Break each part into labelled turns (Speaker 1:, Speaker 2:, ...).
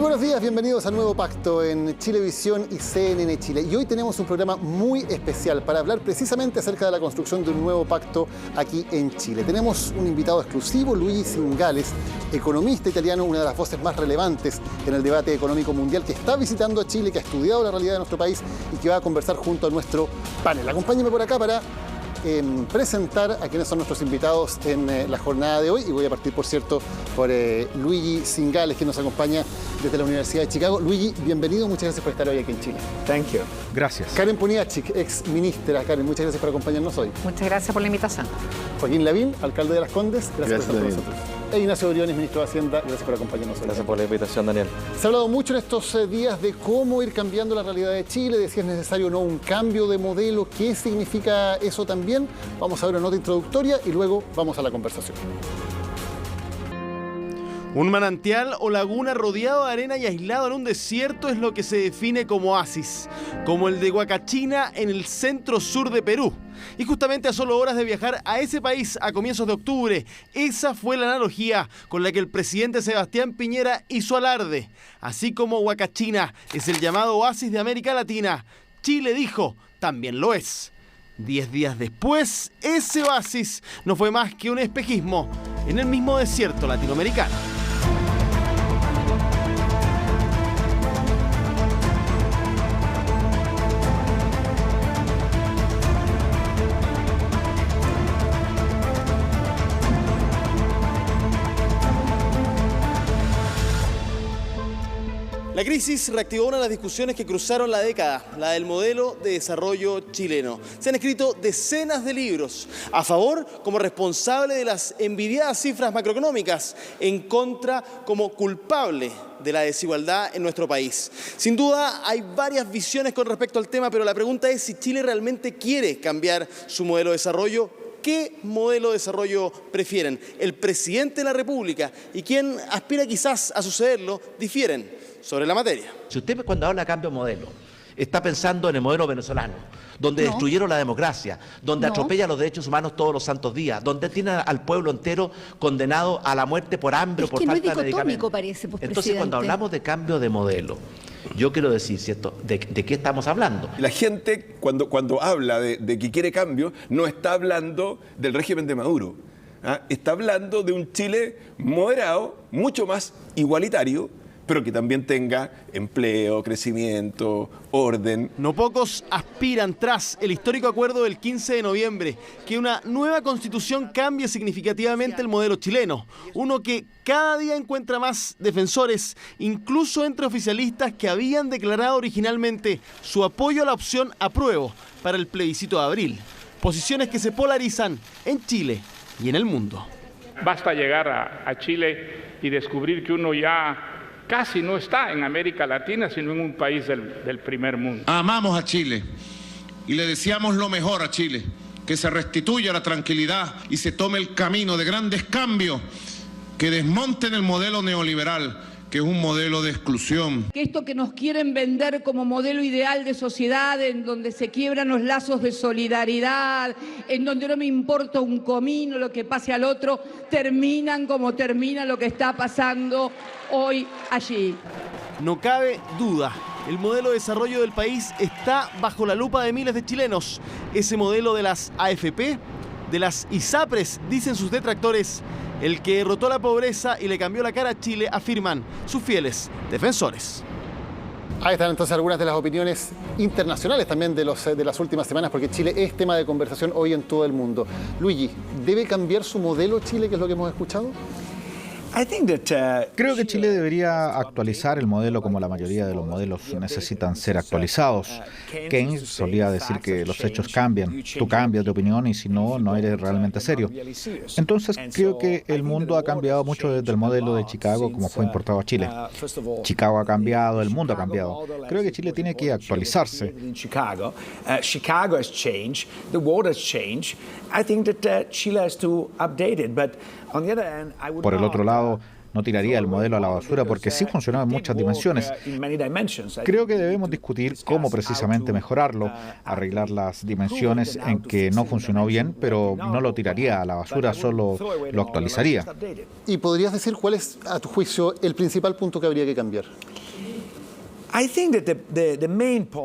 Speaker 1: buenos días, bienvenidos al Nuevo Pacto en Chilevisión y CNN Chile. Y hoy tenemos un programa muy especial para hablar precisamente acerca de la construcción de un nuevo pacto aquí en Chile. Tenemos un invitado exclusivo, Luigi Zingales, economista italiano, una de las voces más relevantes en el debate económico mundial, que está visitando a Chile, que ha estudiado la realidad de nuestro país y que va a conversar junto a nuestro panel. Acompáñenme por acá para presentar a quienes son nuestros invitados en la jornada de hoy, y voy a partir, por cierto, por Luigi Zingales, que nos acompaña desde la Universidad de Chicago. Luigi, bienvenido, muchas gracias por estar hoy aquí en Chile.
Speaker 2: Thank you.
Speaker 3: Gracias.
Speaker 1: Karen Poniatchik, ex ministra. Karen, muchas gracias por acompañarnos hoy.
Speaker 4: Muchas gracias por la invitación.
Speaker 1: Joaquín Lavín, alcalde de Las Condes, gracias por estar con
Speaker 3: Daniel.
Speaker 1: nosotros. E Ignacio Briones, ministro de Hacienda, gracias por acompañarnos hoy.
Speaker 3: Gracias por la invitación, Daniel.
Speaker 1: Se ha hablado mucho en estos días de cómo ir cambiando la realidad de Chile, de si es necesario o no un cambio de modelo, qué significa eso también. Vamos a ver una nota introductoria y luego vamos a la conversación.
Speaker 5: Un manantial o laguna rodeado de arena y aislado en un desierto es lo que se define como oasis, como el de Huacachina en el centro sur de Perú. Y justamente a solo horas de viajar a ese país a comienzos de octubre, esa fue la analogía con la que el presidente Sebastián Piñera hizo alarde. Así como Huacachina es el llamado oasis de América Latina, Chile, dijo, también lo es. 10 días después, ese oasis no fue más que un espejismo en el mismo desierto latinoamericano. La crisis reactivó una de las discusiones que cruzaron la década, la del modelo de desarrollo chileno. Se han escrito decenas de libros, a favor como responsable de las envidiadas cifras macroeconómicas, en contra como culpable de la desigualdad en nuestro país. Sin duda hay varias visiones con respecto al tema, pero la pregunta es si Chile realmente quiere cambiar su modelo de desarrollo. ¿Qué modelo de desarrollo prefieren? El presidente de la República y quien aspira quizás a sucederlo difieren sobre la materia.
Speaker 6: Si usted cuando habla de cambio de modelo, está pensando en el modelo venezolano, donde destruyeron la democracia, donde atropellan los derechos humanos todos los santos días, donde tiene al pueblo entero condenado a la muerte por hambre o por falta de medicamentos.
Speaker 7: Parece, pues,
Speaker 6: entonces,
Speaker 7: presidente,
Speaker 6: cuando hablamos de cambio de modelo, yo quiero decir, ¿cierto?, ¿de qué estamos hablando?
Speaker 2: La gente, cuando habla de que quiere cambio, no está hablando del régimen de Maduro. Está hablando de un Chile moderado, mucho más igualitario, pero que también tenga empleo, crecimiento, orden.
Speaker 5: No pocos aspiran, tras el histórico acuerdo del 15 de noviembre, que una nueva constitución cambie significativamente el modelo chileno, uno que cada día encuentra más defensores, incluso entre oficialistas que habían declarado originalmente su apoyo a la opción apruebo para el plebiscito de abril. Posiciones que se polarizan en Chile y en el mundo.
Speaker 8: Basta llegar a Chile y descubrir que uno ya casi no está en América Latina, sino en un país del primer mundo.
Speaker 9: Amamos a Chile y le deseamos lo mejor a Chile, que se restituya la tranquilidad y se tome el camino de grandes cambios que desmonten el modelo neoliberal, que es un modelo de exclusión.
Speaker 7: que esto que nos quieren vender como modelo ideal de sociedad, en donde se quiebran los lazos de solidaridad, en donde no me importa un comino lo que pase al otro, terminan como termina lo que está pasando hoy allí.
Speaker 5: No cabe duda, el modelo de desarrollo del país está bajo la lupa de miles de chilenos. Ese modelo de las AFP, de las ISAPRES, dicen sus detractores, el que derrotó la pobreza y le cambió la cara a Chile, afirman sus fieles defensores.
Speaker 1: Ahí están entonces algunas de las opiniones internacionales también de las últimas semanas, porque Chile es tema de conversación hoy en todo el mundo. Luigi, ¿debe cambiar su modelo Chile, que es lo que hemos escuchado?
Speaker 3: Creo que Chile debería actualizar el modelo como la mayoría de los modelos necesitan ser actualizados. Keynes solía decir que los hechos cambian, tú cambias de opinión y si no, no eres realmente serio. Entonces creo que el mundo ha cambiado mucho desde el modelo de Chicago como fue importado a Chile. Chicago ha cambiado, el mundo ha cambiado. Creo que Chile tiene que actualizarse.
Speaker 10: Chicago has changed, the world has changed. I think that Chile has to update it, but on the other hand, I would
Speaker 3: Por el otro lado, no tiraría el modelo a la basura porque sí funcionaba en muchas dimensiones. Creo que debemos discutir cómo precisamente mejorarlo, arreglar las dimensiones en que no funcionó bien, pero no lo tiraría a la basura, solo lo actualizaría.
Speaker 1: ¿Y podrías decir cuál es, a tu juicio, el principal punto que habría que cambiar?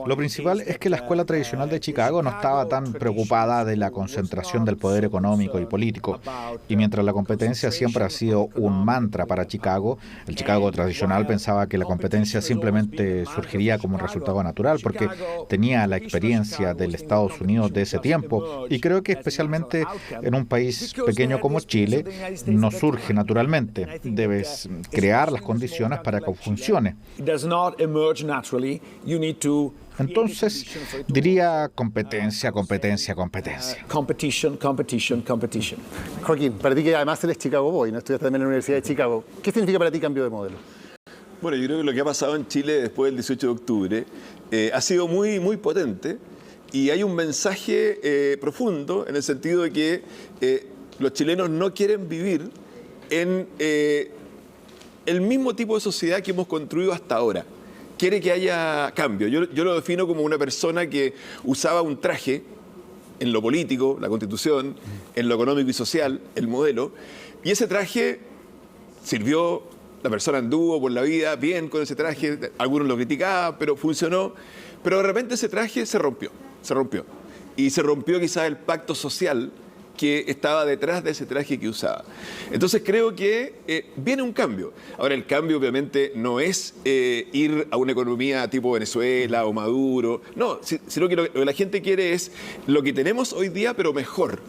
Speaker 3: Lo principal es que la escuela tradicional de Chicago no estaba tan preocupada de la concentración del poder económico y político. Y mientras la competencia siempre ha sido un mantra para Chicago, el Chicago tradicional pensaba que la competencia simplemente surgiría como un resultado natural porque tenía la experiencia del Estados Unidos de ese tiempo. Y creo que especialmente en un país pequeño como Chile no surge naturalmente. Debes crear las condiciones para que funcione. Entonces, diría competencia, competencia, competencia.
Speaker 10: Competition.
Speaker 1: Joaquín, para ti que además eres Chicago Boy, ¿no? Estudiaste también en la Universidad de Chicago. ¿Qué significa para ti cambio de modelo?
Speaker 2: Bueno, yo creo que lo que ha pasado en Chile después del 18 de octubre ha sido muy, muy potente y hay un mensaje profundo en el sentido de que los chilenos no quieren vivir en el mismo tipo de sociedad que hemos construido hasta ahora. Quiere que haya cambio. Yo lo defino como una persona que usaba un traje en lo político, la Constitución, en lo económico y social, el modelo, y ese traje sirvió, la persona anduvo por la vida bien con ese traje, algunos lo criticaban, pero funcionó, pero de repente ese traje se rompió, y se rompió quizás el pacto social que estaba detrás de ese traje que usaba. Entonces creo que viene un cambio. Ahora el cambio obviamente no es ir a una economía tipo Venezuela o Maduro, no, sino que lo que la gente quiere es lo que tenemos hoy día, pero mejor.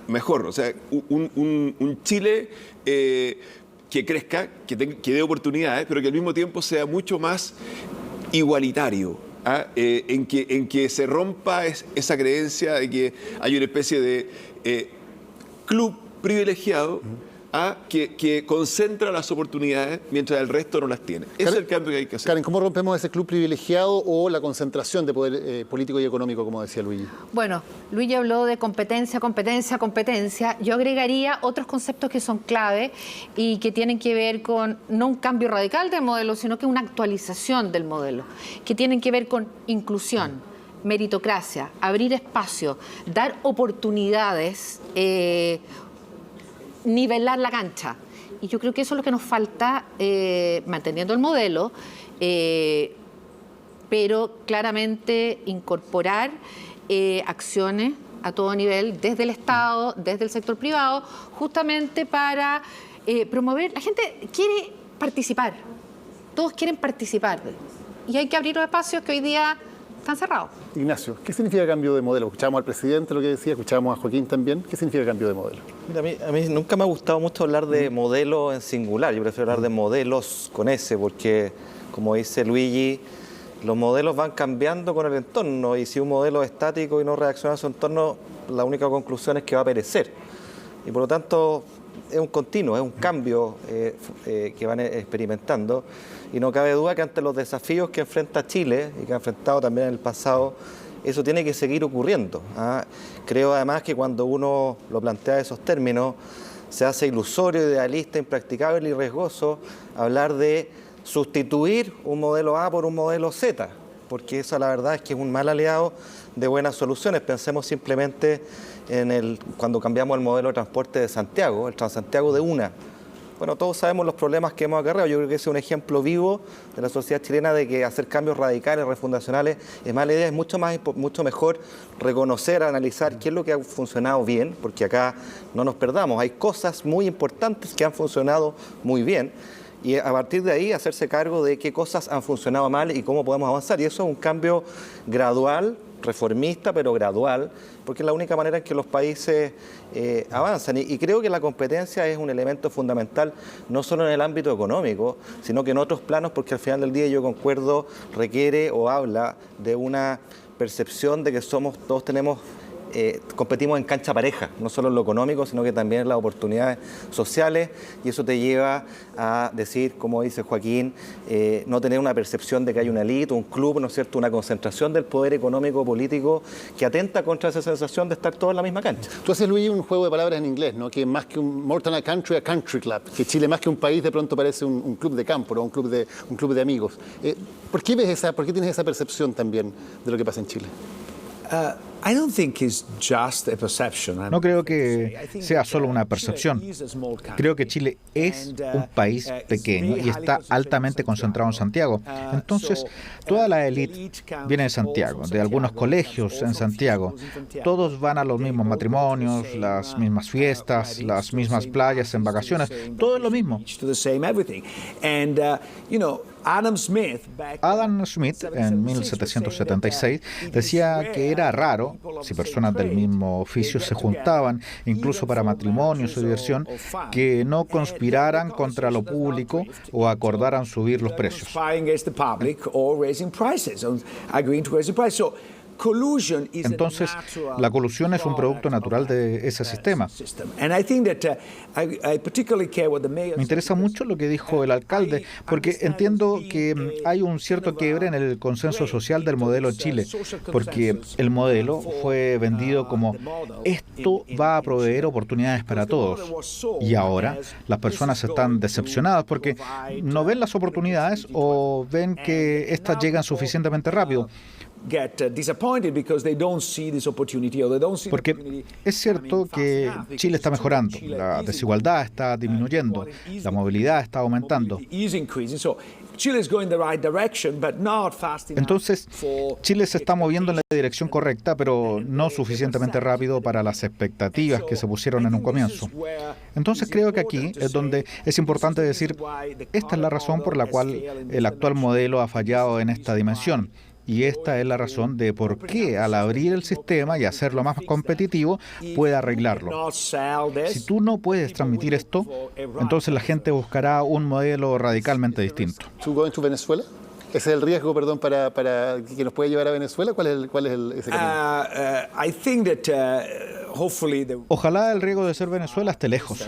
Speaker 2: Mejor, o sea, un Chile que crezca, que dé oportunidades, pero que al mismo tiempo sea mucho más igualitario. En que se rompa esa creencia de que hay una especie de club privilegiado que concentra las oportunidades mientras el resto no las tiene. Ese es el cambio que hay que hacer.
Speaker 1: Karen, ¿cómo rompemos ese club privilegiado o la concentración de poder político y económico, como decía Luigi?
Speaker 4: Bueno, Luigi habló de competencia. Yo agregaría otros conceptos que son clave y que tienen que ver con no un cambio radical del modelo, sino que una actualización del modelo, que tienen que ver con inclusión, meritocracia, abrir espacio, dar oportunidades, nivelar la cancha. Y yo creo que eso es lo que nos falta manteniendo el modelo, pero claramente incorporar acciones a todo nivel, desde el Estado, desde el sector privado, justamente para promover. La gente quiere participar, todos quieren participar, y hay que abrir los espacios que hoy día están cerrados.
Speaker 1: Ignacio, ¿qué significa cambio de modelo? Escuchábamos al presidente lo que decía, escuchábamos a Joaquín también. ¿Qué significa cambio de modelo?
Speaker 11: Mira, a mí nunca me ha gustado mucho hablar de modelo en singular. Yo prefiero hablar de modelos con S, porque, como dice Luigi, los modelos van cambiando con el entorno, y si un modelo es estático y no reacciona a su entorno, la única conclusión es que va a perecer. Y por lo tanto, es un continuo, es un cambio que van experimentando. Y no cabe duda que ante los desafíos que enfrenta Chile y que ha enfrentado también en el pasado, eso tiene que seguir ocurriendo. Creo además que cuando uno lo plantea en esos términos, se hace ilusorio, idealista, impracticable y riesgoso hablar de sustituir un modelo A por un modelo Z, porque eso la verdad es que es un mal aliado de buenas soluciones. Pensemos simplemente cuando cambiamos el modelo de transporte de Santiago, el Transantiago de Una. Bueno, todos sabemos los problemas que hemos acarreado. Yo creo que ese es un ejemplo vivo de la sociedad chilena de que hacer cambios radicales, refundacionales, es mala idea. Es mucho mejor reconocer, analizar qué es lo que ha funcionado bien, porque acá no nos perdamos. Hay cosas muy importantes que han funcionado muy bien, y a partir de ahí hacerse cargo de qué cosas han funcionado mal y cómo podemos avanzar. Y eso es un cambio gradual, reformista, pero gradual, porque es la única manera en que los países avanzan. Y creo que la competencia es un elemento fundamental, no solo en el ámbito económico, sino que en otros planos, porque al final del día yo concuerdo, requiere o habla de una percepción de que todos tenemos competimos en cancha pareja, no solo en lo económico, sino que también en las oportunidades sociales, y eso te lleva a decir, como dice Joaquín, no tener una percepción de que hay una élite, un club, ¿no es cierto?, una concentración del poder económico político que atenta contra esa sensación de estar todos en la misma cancha.
Speaker 1: Tú haces, Luigi, un juego de palabras en inglés, ¿no?, que más que more than a country club, que Chile más que un país de pronto parece un club de campo, ¿no?, un club de amigos. ¿Por qué tienes esa percepción también de lo que pasa en Chile?
Speaker 3: No creo que sea solo una percepción. Creo que Chile es un país pequeño y está altamente concentrado en Santiago. Entonces, toda la élite viene de Santiago, de algunos colegios en Santiago. Todos van a los mismos matrimonios, las mismas fiestas, las mismas playas en vacaciones. Todo es lo mismo. Adam Smith, en 1776, decía que era raro si personas del mismo oficio se juntaban, incluso para matrimonios o diversión, que no conspiraran contra lo público o acordaran subir los precios. Entonces, la colusión es un producto natural de ese sistema. Me interesa mucho lo que dijo el alcalde, porque entiendo que hay un cierto quiebre en el consenso social del modelo Chile, porque el modelo fue vendido como esto va a proveer oportunidades para todos. Y ahora las personas están decepcionadas porque no ven las oportunidades o ven que éstas llegan suficientemente rápido. Porque es cierto que Chile está mejorando, la desigualdad está disminuyendo, la movilidad está aumentando. Entonces, Chile se está moviendo en la dirección correcta, pero no suficientemente rápido para las expectativas que se pusieron en un comienzo. Entonces, creo que aquí es donde es importante decir, esta es la razón por la cual el actual modelo ha fallado en esta dimensión. Y esta es la razón de por qué al abrir el sistema y hacerlo más competitivo puede arreglarlo. Si tú no puedes transmitir esto, entonces la gente buscará un modelo radicalmente distinto.
Speaker 1: ¿Tú vas a Venezuela? ¿Ese es el riesgo, perdón, para que nos puede llevar a Venezuela? ¿Cuál es ese camino?
Speaker 3: Ojalá el riesgo de ser Venezuela esté lejos.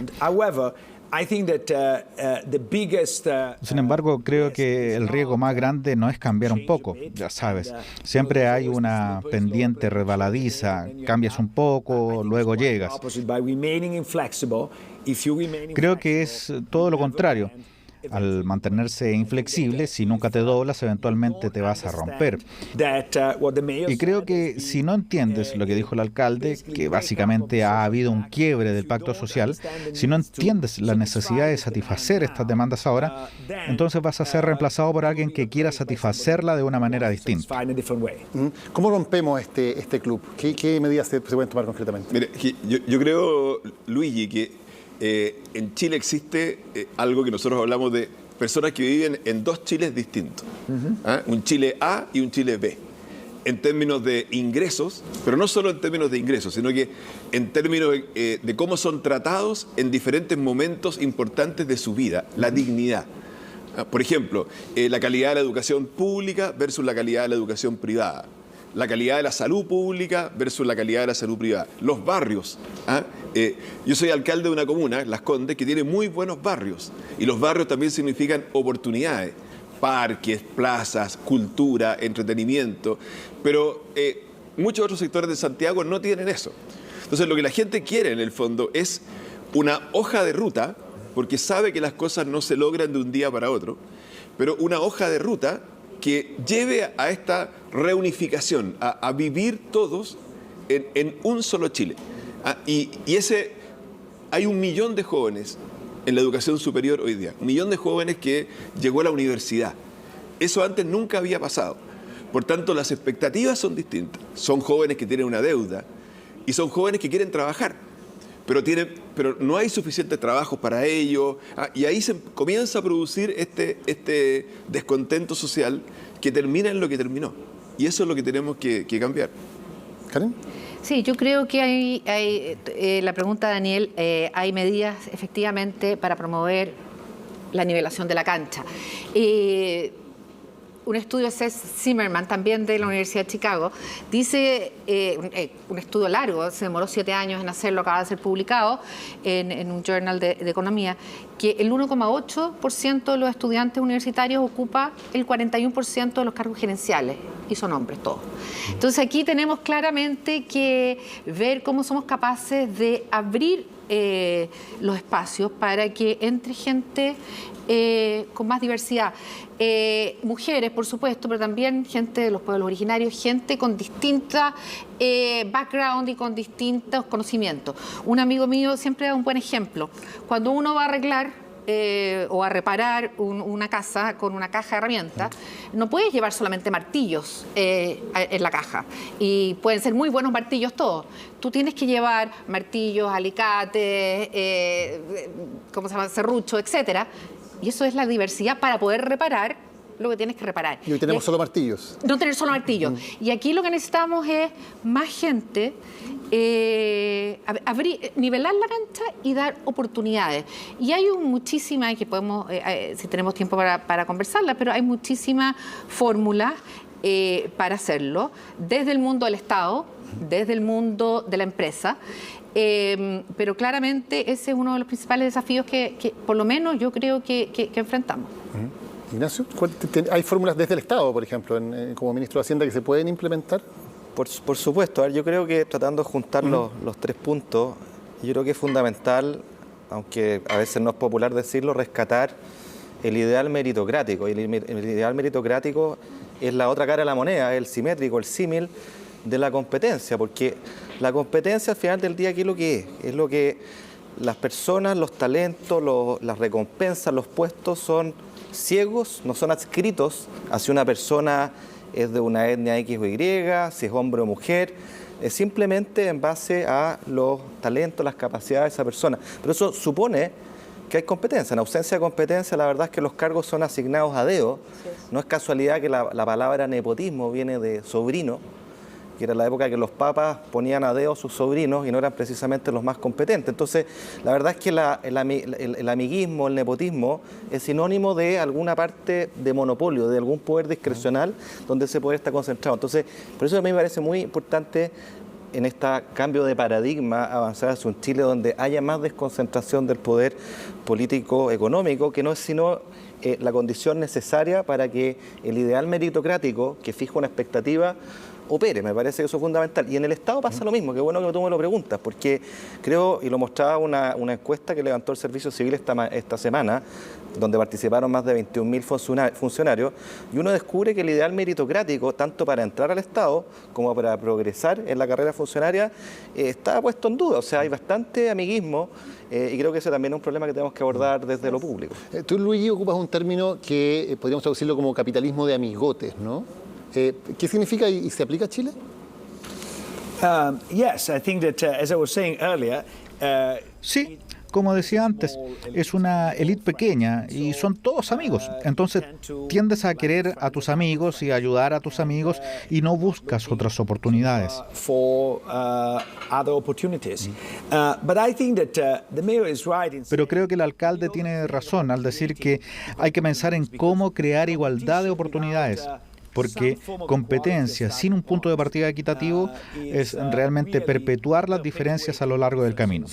Speaker 3: Sin embargo, creo que el riesgo más grande no es cambiar un poco, ya sabes. Siempre hay una pendiente resbaladiza, cambias un poco, luego llegas. Creo que es todo lo contrario. Al mantenerse inflexible, si nunca te doblas, eventualmente te vas a romper. Y creo que si no entiendes lo que dijo el alcalde, que básicamente ha habido un quiebre del pacto social, si no entiendes la necesidad de satisfacer estas demandas ahora, entonces vas a ser reemplazado por alguien que quiera satisfacerla de una manera distinta.
Speaker 1: ¿Cómo rompemos este club? ¿Qué medidas se pueden tomar concretamente?
Speaker 2: Mire, yo creo, Luigi, que en Chile existe algo que nosotros hablamos de personas que viven en dos Chiles distintos. Un Chile A y un Chile B. En términos de ingresos, pero no solo en términos de ingresos, sino que en términos de cómo son tratados en diferentes momentos importantes de su vida, la dignidad. Por ejemplo, la calidad de la educación pública versus la calidad de la educación privada. La calidad de la salud pública versus la calidad de la salud privada. Los barrios. Yo soy alcalde de una comuna, Las Condes, que tiene muy buenos barrios. Y los barrios también significan oportunidades. Parques, plazas, cultura, entretenimiento. Pero muchos otros sectores de Santiago no tienen eso. Entonces, lo que la gente quiere, en el fondo, es una hoja de ruta, porque sabe que las cosas no se logran de un día para otro, pero una hoja de ruta que lleve a esta reunificación, a vivir todos en un solo Chile. Y hay 1 millón de jóvenes en la educación superior hoy día, 1 millón de jóvenes que llegó a la universidad. Eso antes nunca había pasado. Por tanto, las expectativas son distintas. Son jóvenes que tienen una deuda y son jóvenes que quieren trabajar, pero no hay suficientes trabajos para ellos. Y ahí se comienza a producir este descontento social que termina en lo que terminó. Y eso es lo que tenemos que cambiar.
Speaker 1: ¿Karen?
Speaker 4: Sí, yo creo que hay la pregunta de Daniel, hay medidas efectivamente para promover la nivelación de la cancha. Un estudio de Seth Zimmerman, también de la Universidad de Chicago, dice, un estudio largo, se demoró 7 años en hacerlo, acaba de ser publicado en un journal de economía, que el 1,8% de los estudiantes universitarios ocupa el 41% de los cargos gerenciales, y son hombres todos. Entonces aquí tenemos claramente que ver cómo somos capaces de abrir los espacios para que entre gente con más diversidad. Mujeres, por supuesto, pero también gente de los pueblos originarios, gente con distintas background y con distintos conocimientos. Un amigo mío siempre da un buen ejemplo. Cuando uno va a arreglar o a reparar una casa con una caja de herramientas, no puedes llevar solamente martillos en la caja, y pueden ser muy buenos martillos todos. Tú tienes que llevar martillos, alicates, ¿cómo se llama?, serrucho, etcétera, y eso es la diversidad para poder reparar lo que tienes que reparar.
Speaker 1: Y hoy tenemos solo martillos.
Speaker 4: No tener solo martillos. Y aquí lo que necesitamos es más gente, nivelar la cancha y dar oportunidades. Y hay muchísimas, que podemos, si tenemos tiempo para conversarlas, pero hay muchísimas fórmulas para hacerlo, desde el mundo del Estado, desde el mundo de la empresa. Pero claramente ese es uno de los principales desafíos que por lo menos yo creo que enfrentamos.
Speaker 1: Ignacio, ¿hay fórmulas desde el Estado, por ejemplo, como ministro de Hacienda, que se pueden implementar?
Speaker 11: Por supuesto. A ver, yo creo que tratando de juntar los 3 puntos, yo creo que es fundamental, aunque a veces no es popular decirlo, rescatar el ideal meritocrático. Y el ideal meritocrático es la otra cara de la moneda, el simétrico, el símil de la competencia, porque la competencia al final del día, ¿qué es lo que es? Es lo que las personas, los talentos, las recompensas, los puestos son ciegos, no son adscritos hacia una persona, es de una etnia X o Y, si es hombre o mujer, es simplemente en base a los talentos, las capacidades de esa persona. Pero eso supone que hay competencia. En ausencia de competencia, la verdad es que los cargos son asignados a dedo. No es casualidad que la palabra nepotismo viene de sobrino, que era la época que los papas ponían a dedo a sus sobrinos y no eran precisamente los más competentes. Entonces, la verdad es que el amiguismo, el nepotismo, es sinónimo de alguna parte de monopolio, de algún poder discrecional donde ese poder está concentrado. Entonces, por eso a mí me parece muy importante en este cambio de paradigma avanzar hacia un Chile donde haya más desconcentración del poder político-económico, que no es sino la condición necesaria para que el ideal meritocrático, que fija una expectativa, opere. Me parece que eso es fundamental. Y en el Estado pasa lo mismo. Qué bueno que tú me lo preguntas, porque creo, y lo mostraba una encuesta que levantó el Servicio Civil esta semana, donde participaron más de 21.000 funcionarios, y uno descubre que el ideal meritocrático, tanto para entrar al Estado como para progresar en la carrera funcionaria, está puesto en duda. O sea, hay bastante amiguismo, y creo que ese también es un problema que tenemos que abordar desde lo público.
Speaker 1: Tú, Luigi, ocupas un término que podríamos traducirlo como capitalismo de amigotes, ¿no? ¿Qué significa y se aplica a Chile?
Speaker 10: Yes, I think that, as I was saying earlier,
Speaker 3: Sí, como decía antes, es una élite pequeña y son todos amigos. Entonces tiendes a querer a tus amigos y ayudar a tus amigos y no buscas otras oportunidades. Pero creo que el alcalde tiene razón al decir que hay que pensar en cómo crear igualdad de oportunidades. Porque competencia sin un punto de partida equitativo es realmente perpetuar las diferencias a lo largo del camino.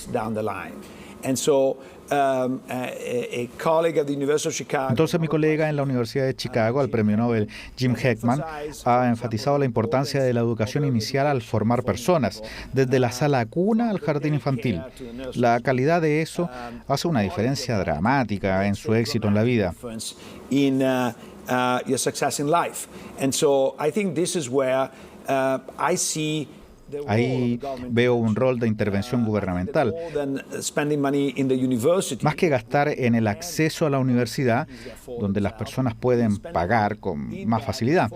Speaker 3: Entonces mi colega en la Universidad de Chicago, al premio Nobel Jim Heckman, ha enfatizado la importancia de la educación inicial al formar personas, desde la sala cuna al jardín infantil. La calidad de eso hace una diferencia dramática en su éxito en la vida.
Speaker 10: Your success in life. And so I think this is where I see
Speaker 3: Ahí veo un rol de intervención gubernamental. Más que gastar en el acceso a la universidad, donde las personas pueden pagar con más facilidad.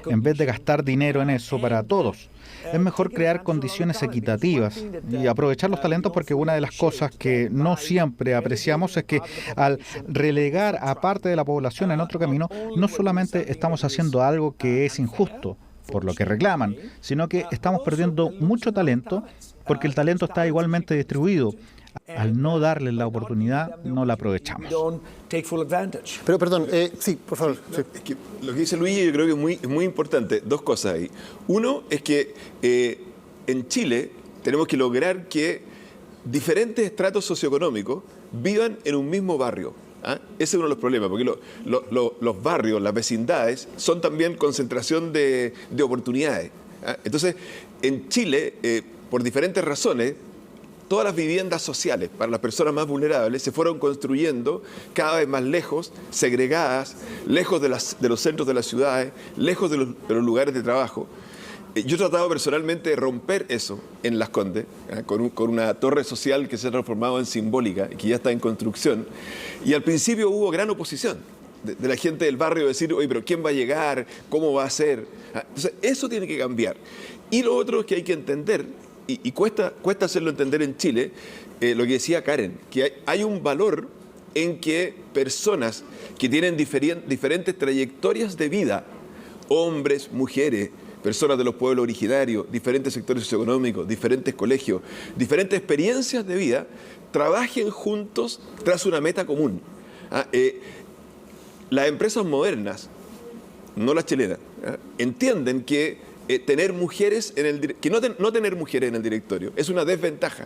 Speaker 3: En vez de gastar dinero en eso para todos, es mejor crear condiciones equitativas y aprovechar los talentos, porque una de las cosas que no siempre apreciamos es que al relegar a parte de la población en otro camino, no solamente estamos haciendo algo que es injusto, por lo que reclaman, sino que estamos perdiendo mucho talento porque el talento está igualmente distribuido. Al no darle la oportunidad, no la aprovechamos.
Speaker 1: Pero perdón, sí, por favor. Sí.
Speaker 2: Es que lo que dice Luigi yo creo que es muy importante. Dos cosas ahí. Uno es que en Chile tenemos que lograr que diferentes estratos socioeconómicos vivan en un mismo barrio. ¿Ah? Ese es uno de los problemas, porque los barrios, las vecindades, son también concentración de oportunidades. ¿Ah? Entonces, en Chile, por diferentes razones, todas las viviendas sociales para las personas más vulnerables se fueron construyendo cada vez más lejos, segregadas, lejos de los centros de las ciudades, lejos de los lugares de trabajo. Yo he tratado personalmente de romper eso en Las Condes, con una torre social que se ha transformado en simbólica y que ya está en construcción. Y al principio hubo gran oposición de la gente del barrio, decir, oye, pero ¿quién va a llegar? ¿Cómo va a ser? Entonces, eso tiene que cambiar. Y lo otro es que hay que entender, y cuesta hacerlo entender en Chile, lo que decía Karen, que hay un valor en que personas que tienen diferentes trayectorias de vida, hombres, mujeres, personas de los pueblos originarios, diferentes sectores socioeconómicos, diferentes colegios, diferentes experiencias de vida, trabajen juntos tras una meta común. Las empresas modernas, no las chilenas, entienden que tener mujeres no tener mujeres en el directorio es una desventaja.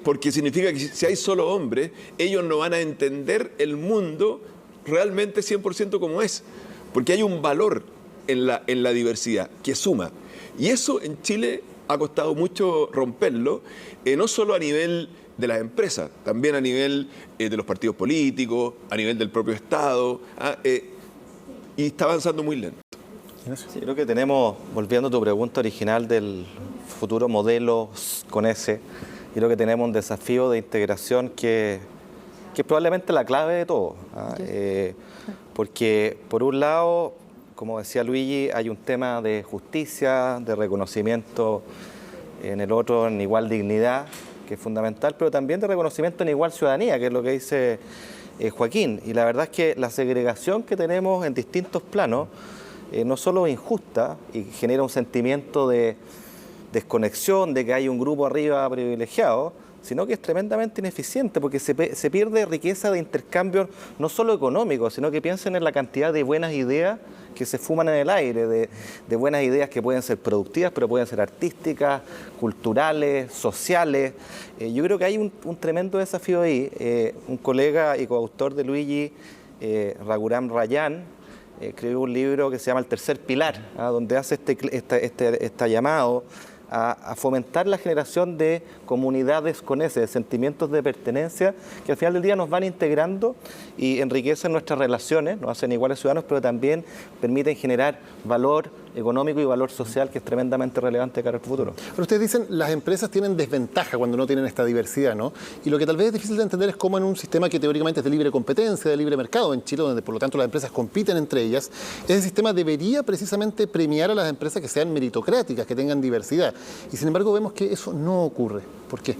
Speaker 2: Porque significa que si hay solo hombres, ellos no van a entender el mundo realmente 100% como es. Porque hay un valor en la diversidad que suma. Y eso en Chile ha costado mucho romperlo, no solo a nivel de las empresas, también a nivel de los partidos políticos, a nivel del propio Estado, y está avanzando muy lento.
Speaker 11: Sí, creo que tenemos, volviendo a tu pregunta original del futuro modelo con S, creo que tenemos un desafío de integración que es probablemente la clave de todo. Porque, por un lado, como decía Luigi, hay un tema de justicia, de reconocimiento en el otro en igual dignidad, que es fundamental, pero también de reconocimiento en igual ciudadanía, que es lo que dice Joaquín. Y la verdad es que la segregación que tenemos en distintos planos no solo es injusta y genera un sentimiento de desconexión, de que hay un grupo arriba privilegiado, sino que es tremendamente ineficiente porque se pierde riqueza de intercambio no solo económico, sino que piensen en la cantidad de buenas ideas que se fuman en el aire, de buenas ideas que pueden ser productivas, pero pueden ser artísticas, culturales, sociales. Yo creo que hay un tremendo desafío ahí. Un colega y coautor de Luigi, Raghuram Rajan, escribió un libro que se llama El Tercer Pilar, donde hace este llamado a fomentar la generación de comunidades con de sentimientos de pertenencia que al final del día nos van integrando y enriquecen nuestras relaciones, nos hacen iguales ciudadanos, pero también permiten generar valor económico y valor social que es tremendamente relevante de cara al futuro.
Speaker 1: Pero ustedes dicen las empresas tienen desventaja cuando no tienen esta diversidad, ¿no? Y lo que tal vez es difícil de entender es cómo en un sistema que teóricamente es de libre competencia, de libre mercado en Chile, donde por lo tanto las empresas compiten entre ellas, ese sistema debería precisamente premiar a las empresas que sean meritocráticas, que tengan diversidad. Y sin embargo vemos que eso no ocurre. ¿Por qué?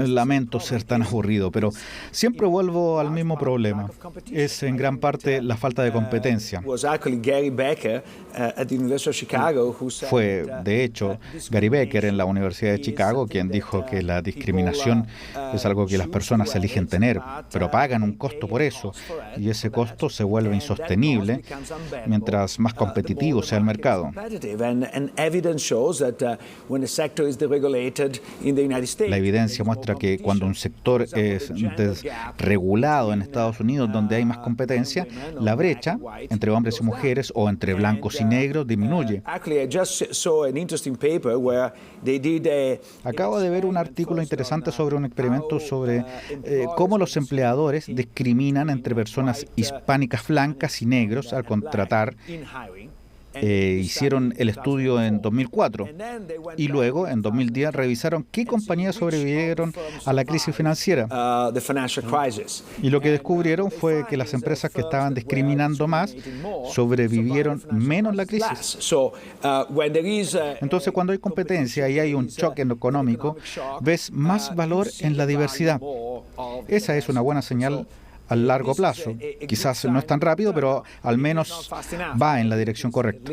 Speaker 3: Lamento ser tan aburrido, pero siempre vuelvo al mismo problema. Es en gran parte la falta de competencia. Fue, de hecho, Gary Becker en la Universidad de Chicago quien dijo que la discriminación es algo que las personas eligen tener, pero pagan un costo por eso, y ese costo se vuelve insostenible mientras más competitivo sea el mercado. La evidencia muestra que cuando un sector es desregulado en Estados Unidos, donde hay más competencia, la brecha entre hombres y mujeres o entre blancos y negros disminuye. Acabo de ver un artículo interesante sobre un experimento sobre cómo los empleadores discriminan entre personas hispánicas blancas y negros al contratar. Hicieron el estudio en 2004 y luego en 2010 revisaron qué compañías sobrevivieron a la crisis financiera. Y lo que descubrieron fue que las empresas que estaban discriminando más sobrevivieron menos la crisis. Entonces, cuando hay competencia y hay un choque económico, ves más valor en la diversidad. Esa es una buena señal a largo plazo. Quizás no es tan rápido, pero al menos va en la dirección correcta.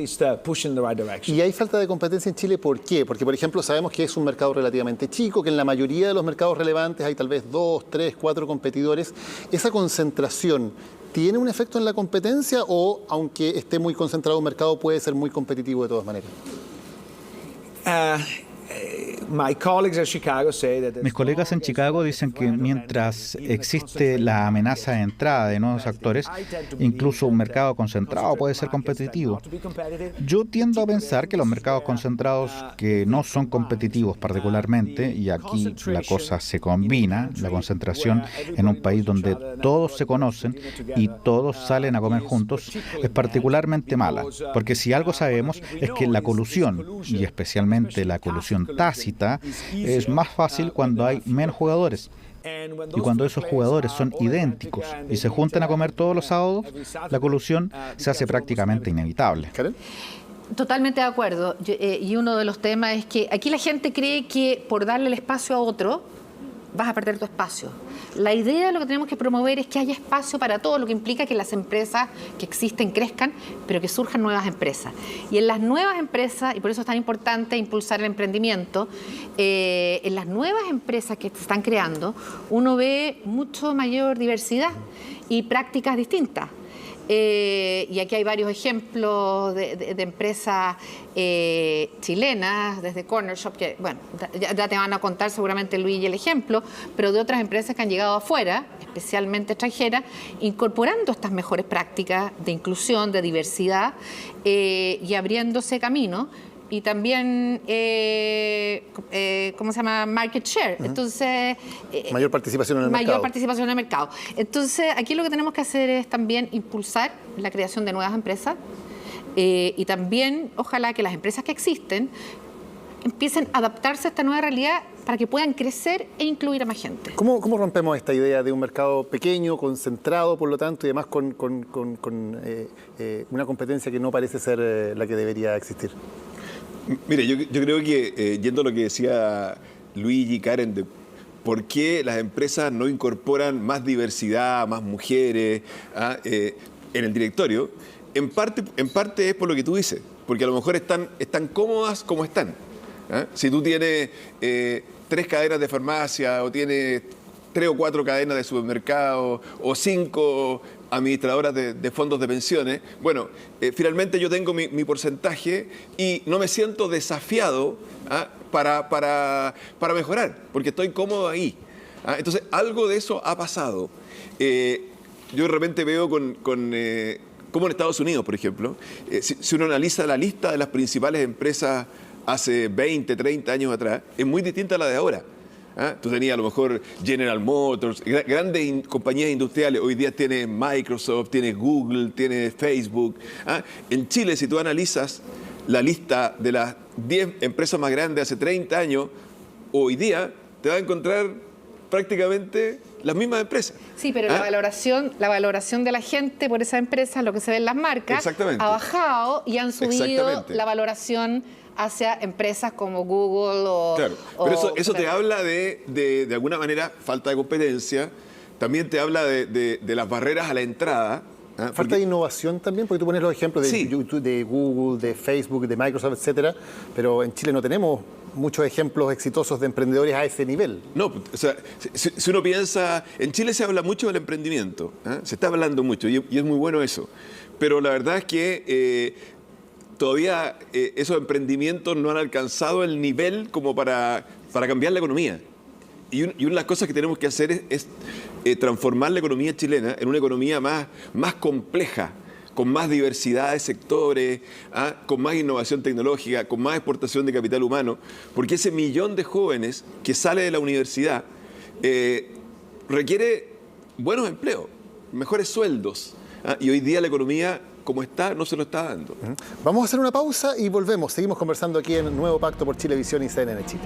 Speaker 1: ¿Y hay falta de competencia en Chile? ¿Por qué? Porque, por ejemplo, sabemos que es un mercado relativamente chico, que en la mayoría de los mercados relevantes hay tal vez 2, 3, 4 competidores. ¿Esa concentración tiene un efecto en la competencia o, aunque esté muy concentrado un mercado, puede ser muy competitivo de todas maneras?
Speaker 3: Mis colegas en Chicago dicen que mientras existe la amenaza de entrada de nuevos actores, incluso un mercado concentrado puede ser competitivo. Yo tiendo a pensar que los mercados concentrados que no son competitivos particularmente, y aquí la cosa se combina, la concentración en un país donde todos se conocen y todos salen a comer juntos, es particularmente mala, porque si algo sabemos es que la colusión, y especialmente la colusión tácita, es más fácil cuando hay menos jugadores. Y cuando esos jugadores son idénticos y se juntan a comer todos los sábados, la colusión se hace prácticamente inevitable.
Speaker 1: ¿Karen?
Speaker 4: Totalmente de acuerdo. Y uno de los temas es que aquí la gente cree que por darle el espacio a otro vas a perder tu espacio. La idea de lo que tenemos que promover es que haya espacio para todo, lo que implica que las empresas que existen crezcan, pero que surjan nuevas empresas. Y en las nuevas empresas, y por eso es tan importante impulsar el emprendimiento, en las nuevas empresas que se están creando, uno ve mucho mayor diversidad y prácticas distintas. Y aquí hay varios ejemplos de empresas chilenas, desde Corner Shop, que bueno, ya te van a contar seguramente Luis y el ejemplo, pero de otras empresas que han llegado afuera, especialmente extranjeras, incorporando estas mejores prácticas de inclusión, de diversidad y abriéndose camino. Y también, ¿cómo se llama? Market share. Entonces,
Speaker 1: mayor participación en el mercado.
Speaker 4: Mayor participación en el mercado. Entonces, aquí lo que tenemos que hacer es también impulsar la creación de nuevas empresas y también, ojalá que las empresas que existen empiecen a adaptarse a esta nueva realidad para que puedan crecer e incluir a más gente.
Speaker 1: ¿Cómo rompemos esta idea de un mercado pequeño, concentrado, por lo tanto, y además con una competencia que no parece ser la que debería existir?
Speaker 2: Mire, yo creo que, yendo a lo que decía Luigi y Karen, de por qué las empresas no incorporan más diversidad, más mujeres en el directorio, en parte es por lo que tú dices, porque a lo mejor están cómodas como están. Si tú tienes 3 cadenas de farmacia o tienes 3 o 4 cadenas de supermercados o 5 administradoras de fondos de pensiones, bueno, finalmente yo tengo mi porcentaje y no me siento desafiado para mejorar, porque estoy cómodo ahí. Entonces, algo de eso ha pasado. Yo de repente veo como en Estados Unidos, por ejemplo, si uno analiza la lista de las principales empresas hace 20, 30 años atrás, es muy distinta a la de ahora. Tú tenías a lo mejor General Motors, grandes compañías industriales. Hoy día tienes Microsoft, tienes Google, tienes Facebook. En Chile, si tú analizas la lista de las 10 empresas más grandes hace 30 años, hoy día te vas a encontrar prácticamente las mismas empresas.
Speaker 4: Sí, pero la valoración de la gente por esa empresa, lo que se ve en las marcas, ha bajado y han subido la valoración hacia empresas como Google o...
Speaker 2: Claro, pero eso te habla de alguna manera, falta de competencia, también te habla de las barreras a la entrada.
Speaker 1: Falta de innovación también, porque tú pones los ejemplos de YouTube, de Google, de Facebook, de Microsoft, etcétera, pero en Chile no tenemos muchos ejemplos exitosos de emprendedores a ese nivel.
Speaker 2: No, o sea, si uno piensa, en Chile se habla mucho del emprendimiento, se está hablando mucho y es muy bueno eso, pero la verdad es que todavía esos emprendimientos no han alcanzado el nivel como para cambiar la economía. Y una de las cosas que tenemos que hacer es transformar la economía chilena en una economía más compleja, con más diversidad de sectores, con más innovación tecnológica, con más exportación de capital humano, porque ese millón de jóvenes que sale de la universidad requiere buenos empleos, mejores sueldos. Y hoy día la economía, como está, no se lo está dando.
Speaker 1: Vamos a hacer una pausa y volvemos. Seguimos conversando aquí en Nuevo Pacto por Chilevisión y CNN Chile.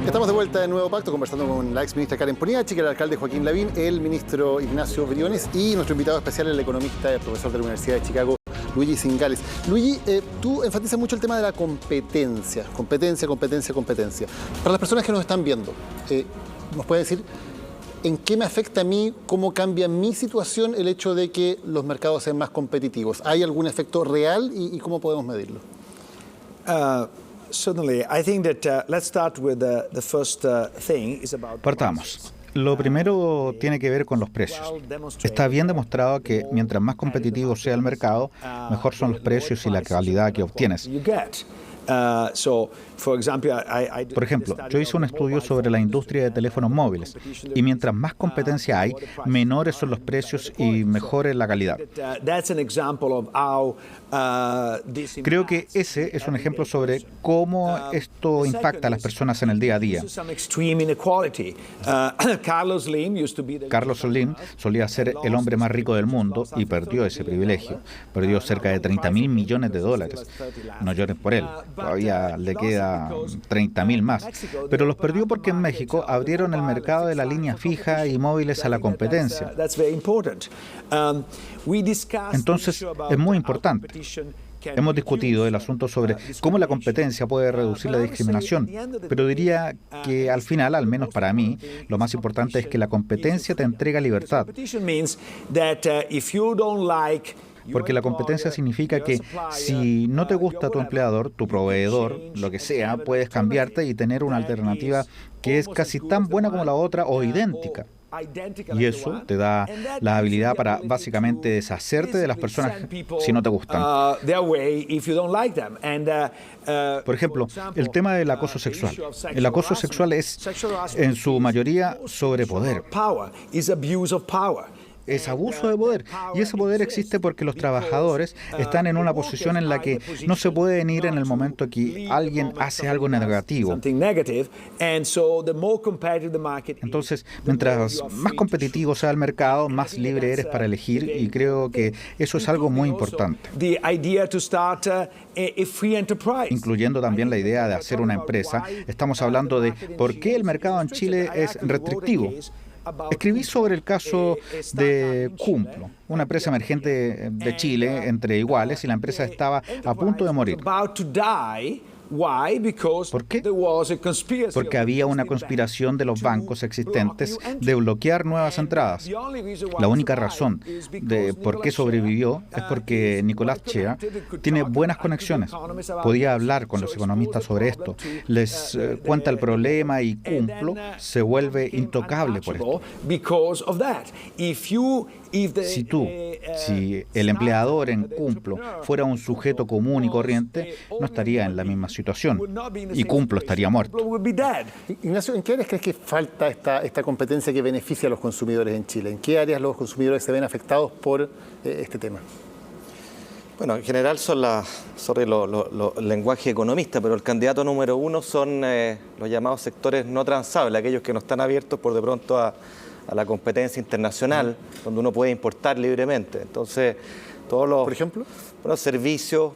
Speaker 1: Estamos de vuelta en Nuevo Pacto conversando con la ex ministra Karen Poniatowski, el alcalde Joaquín Lavín, el ministro Ignacio Briones y nuestro invitado especial, el economista y profesor de la Universidad de Chicago, Luigi Zingales. Luigi, tú enfatizas mucho el tema de la competencia. Competencia. Para las personas que nos están viendo, ¿nos puede decir ¿En qué me afecta a mí? ¿Cómo cambia mi situación el hecho de que los mercados sean más competitivos? ¿Hay algún efecto real y cómo podemos medirlo?
Speaker 10: Certainly. I think that let's start with the first thing is about.
Speaker 3: Partamos. Lo primero tiene que ver con los precios. Está bien demostrado que mientras más competitivo sea el mercado, mejor son los precios y la calidad que obtienes. Por ejemplo, yo hice un estudio sobre la industria de teléfonos móviles y mientras más competencia hay, menores son los precios y mejor es la calidad. Creo que ese es un ejemplo sobre cómo esto impacta a las personas en el día a día. Carlos Slim solía ser el hombre más rico del mundo y perdió ese privilegio. Perdió cerca de $30.000 millones. No lloren por él. Todavía le queda 30.000 más. Pero los perdió porque en México abrieron el mercado de la línea fija y móviles a la competencia. Entonces, es muy importante. Hemos discutido el asunto sobre cómo la competencia puede reducir la discriminación, pero diría que al final, al menos para mí, lo más importante es que la competencia te entrega libertad. Porque la competencia significa que si no te gusta tu empleador, tu proveedor, lo que sea, puedes cambiarte y tener una alternativa que es casi tan buena como la otra o idéntica. Y eso te da la habilidad para básicamente deshacerte de las personas si no te gustan. Por ejemplo, el tema del acoso sexual. El acoso sexual es en su mayoría sobre poder. Es abuso de poder. Y ese poder existe porque los trabajadores están en una posición en la que no se pueden ir en el momento que alguien hace algo negativo. Entonces, mientras más competitivo sea el mercado, más libre eres para elegir, y creo que eso es algo muy importante. Incluyendo también la idea de hacer una empresa. Estamos hablando de por qué el mercado en Chile es restrictivo. Escribí sobre el caso de Cumplo, una empresa emergente de Chile entre iguales, y la empresa estaba a punto de morir. ¿Por qué? Porque había una conspiración de los bancos existentes de bloquear nuevas entradas. La única razón de por qué sobrevivió es porque Nicolás Chea tiene buenas conexiones. Podía hablar con los economistas sobre esto. Les cuenta el problema y Cumplo se vuelve intocable por esto. Si el empleador en Cumplo fuera un sujeto común y corriente, no estaría en la misma situación y Cumplo estaría muerto.
Speaker 1: Ignacio, ¿en qué áreas crees que falta esta competencia que beneficia a los consumidores en Chile? ¿En qué áreas los consumidores se ven afectados por este tema?
Speaker 11: Bueno, en general son los lenguaje economista, pero el candidato número uno son los llamados sectores no transables, aquellos que no están abiertos por de pronto a la competencia internacional, donde uno puede importar libremente. Entonces, todos los...
Speaker 1: ¿Por ejemplo?
Speaker 11: Bueno, servicios.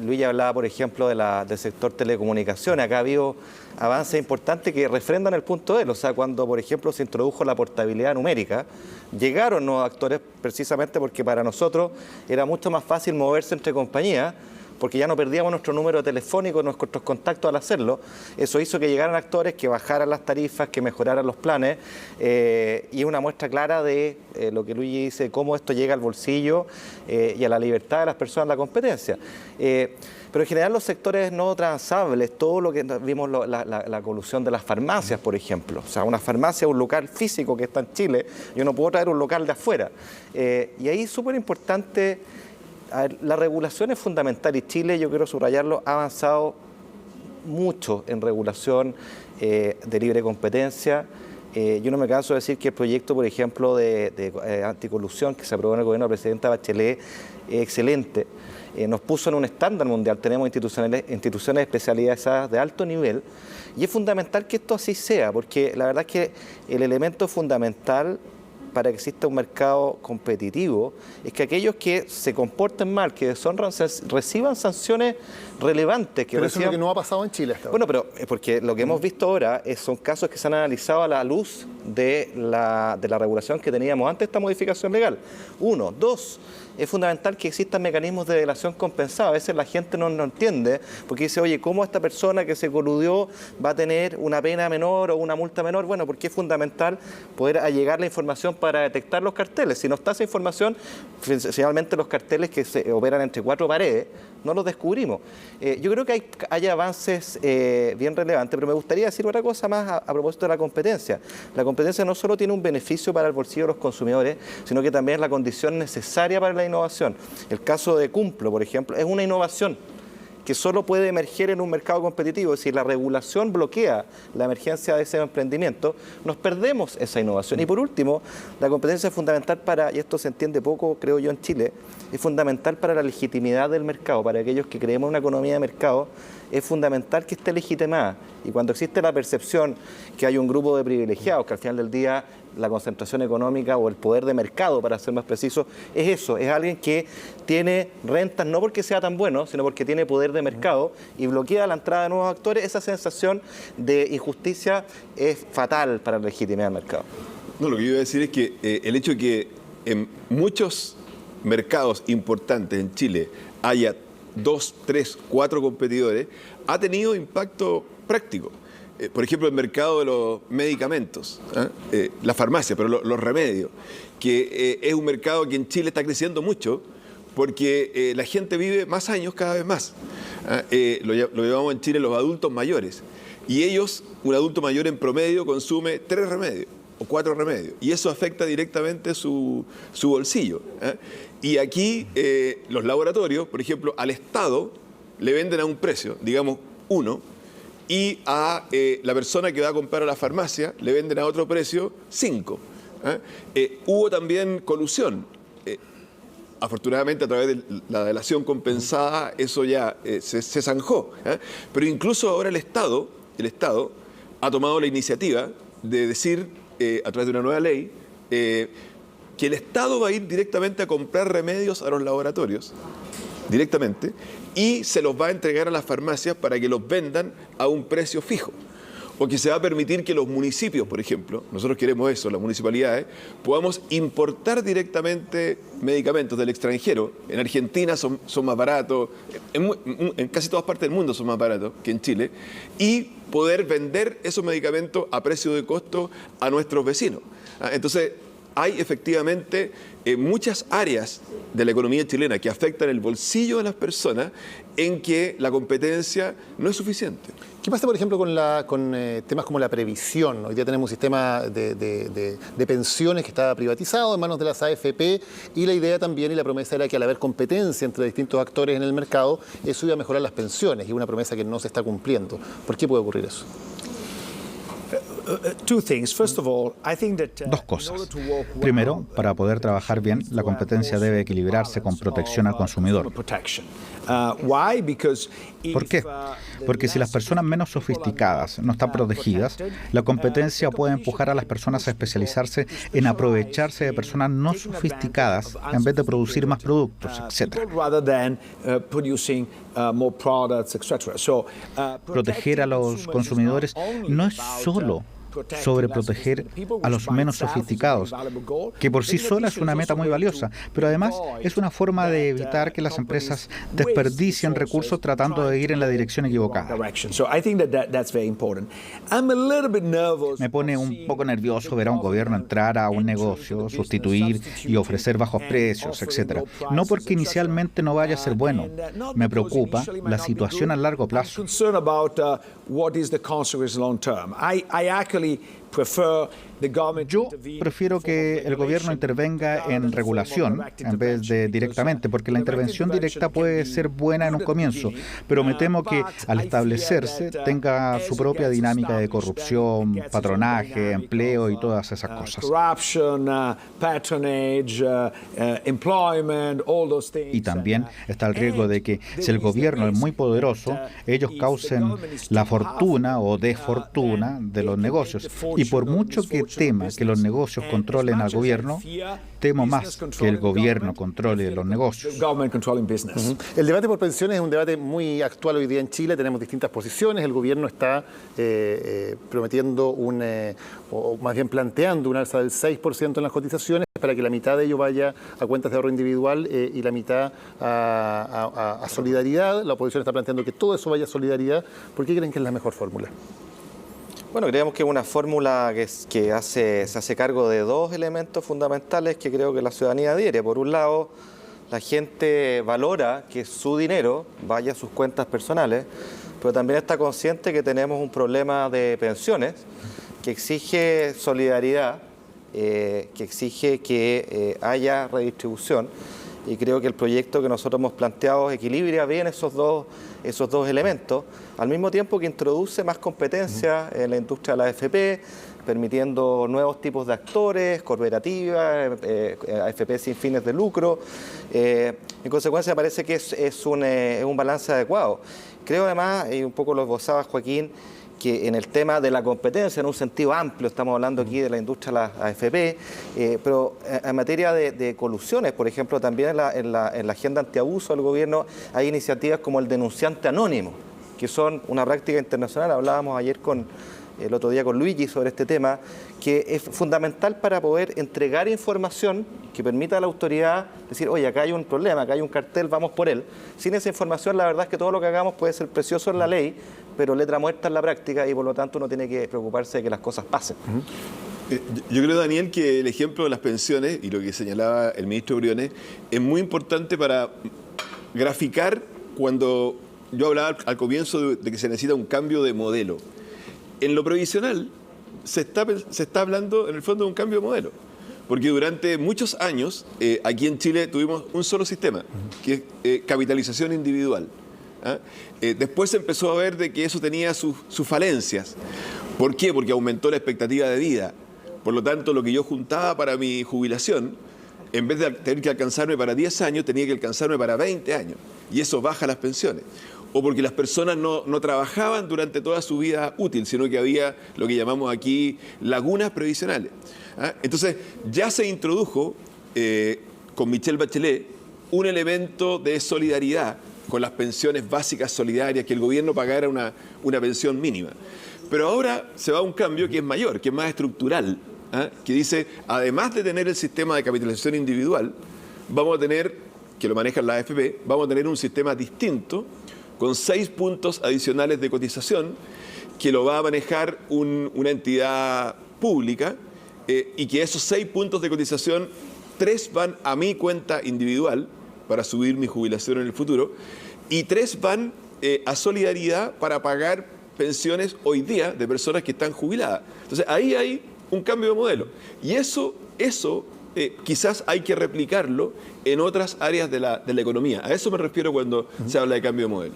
Speaker 11: Luis ya hablaba, por ejemplo, del sector telecomunicaciones. Acá ha habido avances importantes que refrendan el punto de él. O sea, cuando, por ejemplo, se introdujo la portabilidad numérica, llegaron nuevos actores precisamente porque para nosotros era mucho más fácil moverse entre compañías, porque ya no perdíamos nuestro número telefónico, nuestros contactos al hacerlo. Eso hizo que llegaran actores que bajaran las tarifas, que mejoraran los planes, y es una muestra clara de lo que Luigi dice, cómo esto llega al bolsillo y a la libertad de las personas en la competencia. Pero en general los sectores no transables, todo lo que vimos, la colusión de las farmacias, por ejemplo. O sea, una farmacia es un local físico que está en Chile, yo no puedo traer un local de afuera. Y ahí es súper importante. A ver, la regulación es fundamental y Chile, yo quiero subrayarlo, ha avanzado mucho en regulación de libre competencia. Yo no me canso de decir que el proyecto, por ejemplo, de anticolusión que se aprobó en el gobierno de la presidenta Bachelet es excelente. Nos puso en un estándar mundial. Tenemos instituciones especializadas de alto nivel y es fundamental que esto así sea, porque la verdad es que el elemento fundamental para que exista un mercado competitivo es que aquellos que se comporten mal, que deshonran, reciban sanciones relevantes.
Speaker 1: Pero eso es lo que no ha pasado en Chile hasta ahora.
Speaker 11: Bueno, pero porque lo que hemos visto ahora son casos que se han analizado a la luz de la regulación que teníamos antes de esta modificación legal. 1. 2. Es fundamental que existan mecanismos de delación compensada. A veces la gente no entiende, porque dice, oye, ¿cómo esta persona que se coludió va a tener una pena menor o una multa menor? Bueno, porque es fundamental poder allegar la información para detectar los carteles. Si no está esa información, finalmente los carteles que se operan entre 4 paredes, no los descubrimos. Yo creo que hay avances bien relevantes, pero me gustaría decir otra cosa más a propósito de la competencia. La competencia no solo tiene un beneficio para el bolsillo de los consumidores, sino que también es la condición necesaria para la innovación. El caso de Cumplo, por ejemplo, es una innovación que solo puede emerger en un mercado competitivo. Si la regulación bloquea la emergencia de ese emprendimiento, nos perdemos esa innovación. Y por último, la competencia es fundamental para, y esto se entiende poco, creo yo, en Chile, es fundamental para la legitimidad del mercado. Para aquellos que creemos en una economía de mercado, es fundamental que esté legitimada. Y cuando existe la percepción que hay un grupo de privilegiados, que al final del día la concentración económica o el poder de mercado, para ser más preciso, es eso, es alguien que tiene rentas no porque sea tan bueno, sino porque tiene poder de mercado y bloquea la entrada de nuevos actores. Esa sensación de injusticia es fatal para la legitimidad del mercado.
Speaker 2: No, lo que yo iba a decir es que el hecho de que en muchos mercados importantes en Chile haya 2, 3, 4 competidores, ha tenido impacto práctico. Por ejemplo, el mercado de los medicamentos, la farmacia, pero los remedios, que es un mercado que en Chile está creciendo mucho porque la gente vive más años cada vez más. Lo llamamos en Chile los adultos mayores. Y ellos, un adulto mayor en promedio, consume 3 remedios o 4 remedios. Y eso afecta directamente su bolsillo. Y aquí los laboratorios, por ejemplo, al Estado le venden a un precio, digamos 1, y a la persona que va a comprar a la farmacia le venden a otro precio 5. Hubo también colusión. Afortunadamente, a través de la delación compensada, eso ya se zanjó. Pero incluso ahora el Estado ha tomado la iniciativa de decir, a través de una nueva ley, que el Estado va a ir directamente a comprar remedios a los laboratorios, directamente, y se los va a entregar a las farmacias para que los vendan a un precio fijo. O que se va a permitir que los municipios, por ejemplo, nosotros queremos eso, las municipalidades, podamos importar directamente medicamentos del extranjero. En Argentina son más baratos, en casi todas partes del mundo son más baratos que en Chile, y poder vender esos medicamentos a precio de costo a nuestros vecinos. Entonces, hay efectivamente muchas áreas de la economía chilena que afectan el bolsillo de las personas en que la competencia no es suficiente.
Speaker 1: ¿Qué pasa, por ejemplo, con temas como la previsión? Hoy día tenemos un sistema de pensiones que está privatizado en manos de las AFP, y la idea también y la promesa era que al haber competencia entre distintos actores en el mercado, eso iba a mejorar las pensiones, y una promesa que no se está cumpliendo. ¿Por qué puede ocurrir eso?
Speaker 3: Dos cosas. Primero, para poder trabajar bien, la competencia debe equilibrarse con protección al consumidor. ¿Por qué? Porque si las personas menos sofisticadas no están protegidas, la competencia puede empujar a las personas a especializarse en aprovecharse de personas no sofisticadas en vez de producir más productos, etc. Proteger a los consumidores no es solo sobre proteger a los menos sofisticados, que por sí sola es una meta muy valiosa, pero además es una forma de evitar que las empresas desperdicien recursos tratando de ir en la dirección equivocada. Me pone un poco nervioso ver a un gobierno entrar a un negocio, sustituir y ofrecer bajos precios, etc. No porque inicialmente no vaya a ser bueno. Me preocupa la situación a largo plazo. Yo prefiero que el gobierno intervenga en regulación en vez de directamente, porque la intervención directa puede ser buena en un comienzo, pero me temo que al establecerse tenga su propia dinámica de corrupción, patronaje, empleo y todas esas cosas. Y también está el riesgo de que si el gobierno es muy poderoso, ellos causen la fortuna o desfortuna de los negocios. Y por mucho que tema que los negocios controlen al gobierno, temo más que el gobierno controle los negocios.
Speaker 1: El debate por pensiones es un debate muy actual hoy día en Chile. Tenemos distintas posiciones. El gobierno está prometiendo o más bien planteando un alza del 6% en las cotizaciones para que la mitad de ello vaya a cuentas de ahorro individual y la mitad a solidaridad. La oposición está planteando que todo eso vaya a solidaridad. ¿Por qué creen que es la mejor fórmula?
Speaker 11: Bueno, creemos que es una fórmula que se hace cargo de dos elementos fundamentales que creo que la ciudadanía adhiere. Por un lado, la gente valora que su dinero vaya a sus cuentas personales, pero también está consciente que tenemos un problema de pensiones que exige solidaridad, que exige que haya redistribución. Y creo que el proyecto que nosotros hemos planteado equilibra bien esos dos elementos, al mismo tiempo que introduce más competencia en la industria de la AFP, permitiendo nuevos tipos de actores, cooperativas, AFP sin fines de lucro. En consecuencia, parece que es un balance adecuado. Creo además, y un poco lo esbozaba Joaquín, que en el tema de la competencia, en un sentido amplio, estamos hablando aquí de la industria de la AFP, pero en materia de colusiones, por ejemplo, también en la agenda antiabuso del gobierno hay iniciativas como el denunciante anónimo, que son una práctica internacional. Hablábamos ayer el otro día con Luigi sobre este tema, que es fundamental para poder entregar información que permita a la autoridad decir, oye, acá hay un problema, acá hay un cartel, vamos por él. Sin esa información, la verdad es que todo lo que hagamos puede ser precioso en la ley, pero letra muerta en la práctica, y por lo tanto uno tiene que preocuparse de que las cosas pasen.
Speaker 2: Yo creo, Daniel, que el ejemplo de las pensiones y lo que señalaba el ministro Briones es muy importante para graficar cuando yo hablaba al comienzo de que se necesita un cambio de modelo. En lo previsional se está hablando en el fondo de un cambio de modelo, porque durante muchos años aquí en Chile tuvimos un solo sistema, que es capitalización individual. Después se empezó a ver de que eso tenía sus falencias. ¿Por qué? Porque aumentó la expectativa de vida. Por lo tanto, lo que yo juntaba para mi jubilación, en vez de tener que alcanzarme para 10 años, tenía que alcanzarme para 20 años. Y eso baja las pensiones. O porque las personas no trabajaban durante toda su vida útil, sino que había lo que llamamos aquí lagunas previsionales. Entonces, ya se introdujo con Michelle Bachelet un elemento de solidaridad con las pensiones básicas solidarias, que el gobierno pagara una pensión mínima. Pero ahora se va a un cambio que es mayor, que es más estructural, que dice, además de tener el sistema de capitalización individual, vamos a tener, que lo manejan las AFP, vamos a tener un sistema distinto, con 6 puntos adicionales de cotización, que lo va a manejar una entidad pública, y que esos 6 puntos de cotización, 3 van a mi cuenta individual, para subir mi jubilación en el futuro, y 3 van a solidaridad para pagar pensiones hoy día de personas que están jubiladas. Entonces ahí hay un cambio de modelo. Y eso quizás hay que replicarlo en otras áreas de la economía. A eso me refiero cuando se habla de cambio de modelo.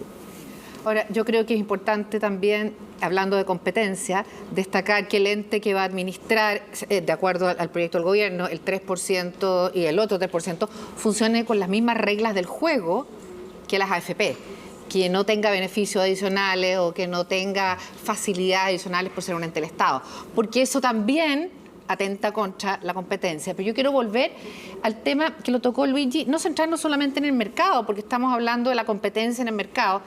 Speaker 4: Ahora, yo creo que es importante también, hablando de competencia, destacar que el ente que va a administrar, de acuerdo al proyecto del gobierno, el 3% y el otro 3%, funcione con las mismas reglas del juego que las AFP, que no tenga beneficios adicionales o que no tenga facilidades adicionales por ser un ente del Estado, porque eso también atenta contra la competencia. Pero yo quiero volver al tema que lo tocó Luigi, no centrarnos solamente en el mercado, porque estamos hablando de la competencia en el mercado.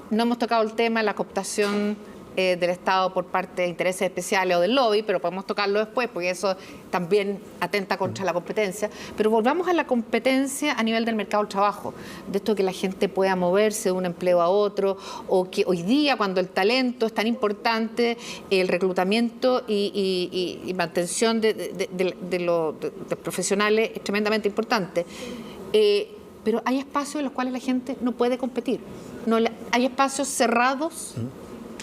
Speaker 4: No hemos tocado el tema de la cooptación del Estado por parte de intereses especiales o del lobby, pero podemos tocarlo después, porque eso también atenta contra la competencia. Pero volvamos a la competencia a nivel del mercado del trabajo, de esto que la gente pueda moverse de un empleo a otro, o que hoy día, cuando el talento es tan importante, el reclutamiento y mantención de los profesionales es tremendamente importante. Pero hay espacios en los cuales la gente no puede competir. Hay espacios cerrados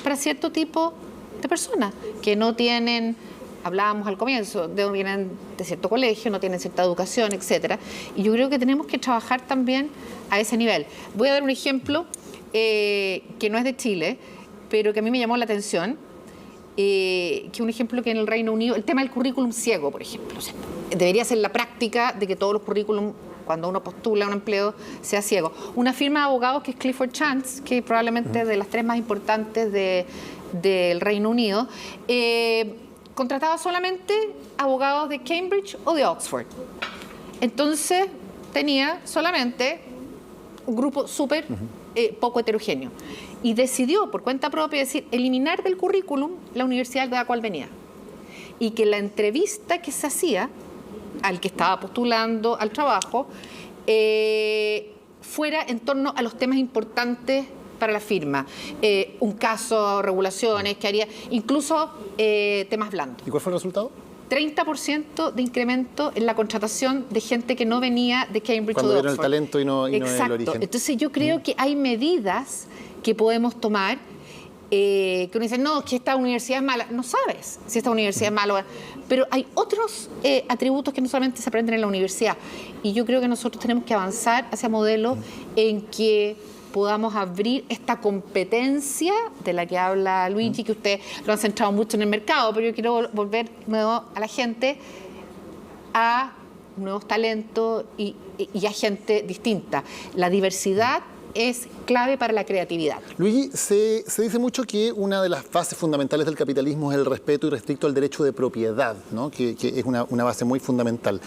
Speaker 4: para cierto tipo de personas que no tienen, hablábamos al comienzo, vienen de cierto colegio, no tienen cierta educación, etcétera. Y yo creo que tenemos que trabajar también a ese nivel. Voy a dar un ejemplo que no es de Chile, pero que a mí me llamó la atención, que un ejemplo que en el Reino Unido, el tema del currículum ciego, por ejemplo. O sea, debería ser la práctica de que todos los currículum, cuando uno postula un empleo, sea ciego. Una firma de abogados que es Clifford Chance, que probablemente es de las 3 más importantes del Reino Unido, contrataba solamente abogados de Cambridge o de Oxford. Entonces tenía solamente un grupo súper poco heterogéneo. Y decidió por cuenta propia eliminar del currículum la universidad de la cual venía. Y que la entrevista que se hacía al que estaba postulando al trabajo fuera en torno a los temas importantes para la firma. Un caso, regulaciones, que haría, incluso temas blandos.
Speaker 1: ¿Y cuál fue el resultado?
Speaker 4: 30% de incremento en la contratación de gente que no venía de Cambridge o de Oxford.
Speaker 1: Cuando vieron el talento y no el origen.
Speaker 4: Entonces yo creo que hay medidas que podemos tomar que uno dice, no, que esta universidad es mala. No sabes si esta universidad es mala. Pero hay otros atributos que no solamente se aprenden en la universidad. Y yo creo que nosotros tenemos que avanzar hacia modelos en que podamos abrir esta competencia de la que habla Luigi, que usted lo han centrado mucho en el mercado, pero yo quiero volver nuevo a la gente, a nuevos talentos y a gente distinta. La diversidad es clave para la creatividad.
Speaker 1: Luigi, se dice mucho que una de las bases fundamentales del capitalismo es el respeto irrestricto al derecho de propiedad, ¿no? que es una base muy fundamental.